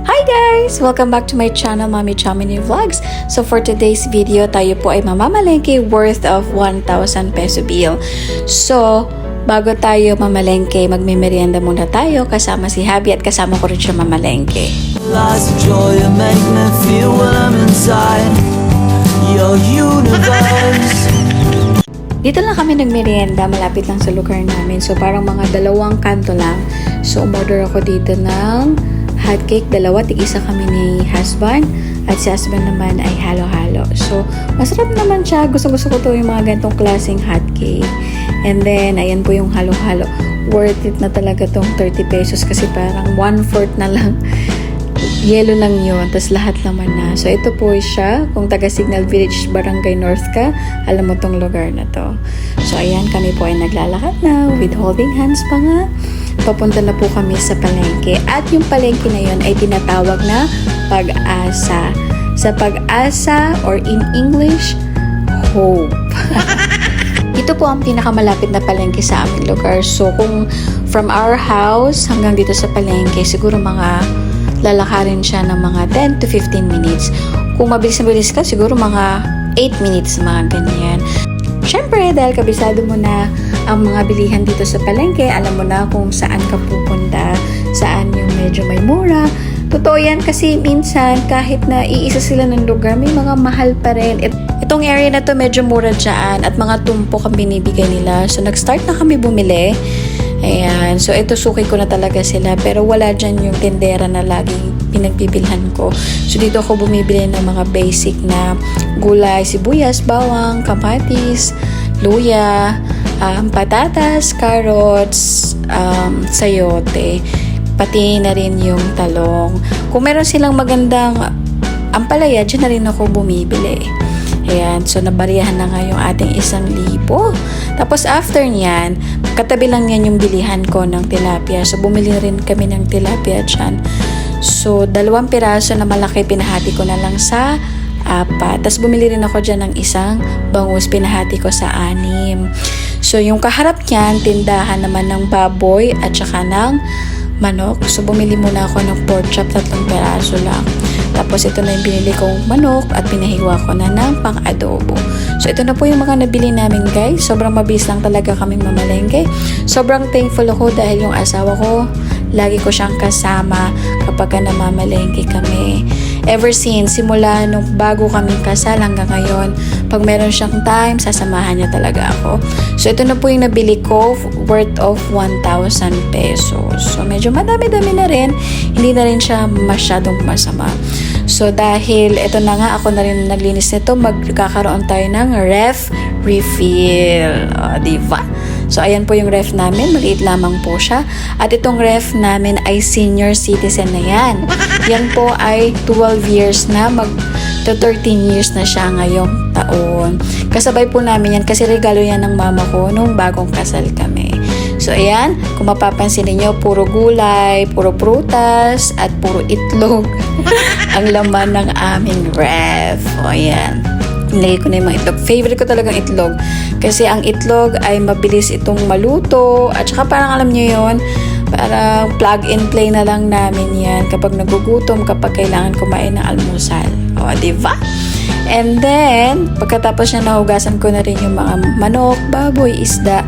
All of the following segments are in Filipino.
Hi guys! Welcome back to my channel, Mommy Chomini Vlogs. So for today's video, tayo po ay mamamalengke worth of 1,000 peso bill. So, bago tayo mamalengke, magme-merienda muna tayo kasama si Habi at kasama ko rin siya mamalengke. Lots of joy you make me feel when I'm inside your universe. Dito lang kami nagmerienda, malapit lang sa lugar namin. So parang mga 2 kanto lang. So umorder ako dito ng hot cake, 2, tig-isa kami ni husband. At si husband naman ay halo-halo. So masarap naman siya. Gusto-gusto ko to yung mga ganitong klaseng hot cake. And then ayan po yung halo-halo. Worth it na talaga tong 30 pesos kasi parang 1/4 na lang. Yellow lang yun, tapos lahat naman na. So, ito po siya. Kung taga Signal Village, Barangay North ka, alam mo tong lugar na to. So, ayan, kami po ay naglalakad na with holding hands pa nga. Papunta na po kami sa palengke. At yung palengke na yun ay tinatawag na Pag-asa. Sa Pag-asa, or in English, Hope. Ito po ang pinakamalapit na palengke sa aming lugar. So, kung from our house hanggang dito sa palengke, siguro mga lalakarin siya ng mga 10 to 15 minutes. Kung mabilis na bilis ka, siguro mga 8 minutes, mga ganyan. Siyempre, dahil kabisado mo na ang mga bilihan dito sa palengke, alam mo na kung saan ka pupunta, saan yung medyo may mura. Totoo yan kasi minsan, kahit na iisa sila ng lugar, may mga mahal pa rin. Itong area na to medyo mura dyan at mga tumpok ang binibigay nila. So, nag-start na kami bumili. Ayan. So, ito suki ko na talaga sila. Pero wala dyan yung tindera na laging pinagbibilhan ko. So, dito ako bumibili ng mga basic na gulay, sibuyas, bawang, kamatis, luya, patatas, carrots, sayote. Pati na rin yung talong. Kung meron silang magandang ampalaya, dyan na rin ako bumibili. Ayan, so nabariyahan na nga yung ating 1,000. Tapos after nyan, katabi lang yan yung bilihan ko ng tilapia. So bumili rin kami ng tilapia dyan. So 2 piraso na malaki, pinahati ko na lang sa 4. Tapos bumili rin ako dyan ng 1 bangus, pinahati ko sa 6. So yung kaharap nyan, tindahan naman ng baboy at saka ng manok. So bumili muna ako ng pork chop, 3 piraso lang. Tapos ito na yung binili kong manok at pinahiwa ko na ng pang-adobo. So ito na po yung mga nabili namin guys. Sobrang mabilis lang talaga kaming mamalengke. Sobrang thankful ako dahil yung asawa ko, lagi ko siyang kasama kapag namamalengke kami. Ever since, simula nung bago kaming kasal hanggang ngayon, pag meron siyang time, sasamahan niya talaga ako. So ito na po yung nabili ko, worth of 1,000 pesos. So medyo madami-dami na rin. Hindi na rin siya masyadong masama. So dahil ito na nga, ako na rin naglinis nito, magkakaroon tayo ng ref refill. Diba? So ayan po yung ref namin, maliit lamang po siya. At itong ref namin ay senior citizen na yan. Yan po ay 12 years na, to 13 years na siya ngayong taon. Kasabay po namin yan kasi regalo yan ng mama ko nung bagong kasal kami. So ayan, kung mapapansin niyo, puro gulay, puro prutas, at puro itlog ang laman ng aming ref. O ayan, nilagay ko na yung mga itlog. Favorite ko talagang itlog kasi ang itlog ay mabilis itong maluto at saka parang alam nyo yun, parang plug and play na lang namin yan kapag nagugutom, kapag kailangan kumain ng almusal. O, diba? And then, pagkatapos niya nahugasan ko na rin yung mga manok, baboy, isda,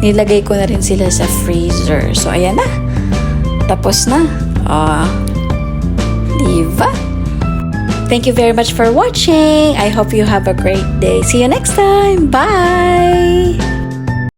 nilagay ko na rin sila sa freezer. So, ayan na. Tapos na. O, diba? Thank you very much for watching. I hope you have a great day. See you next time. Bye!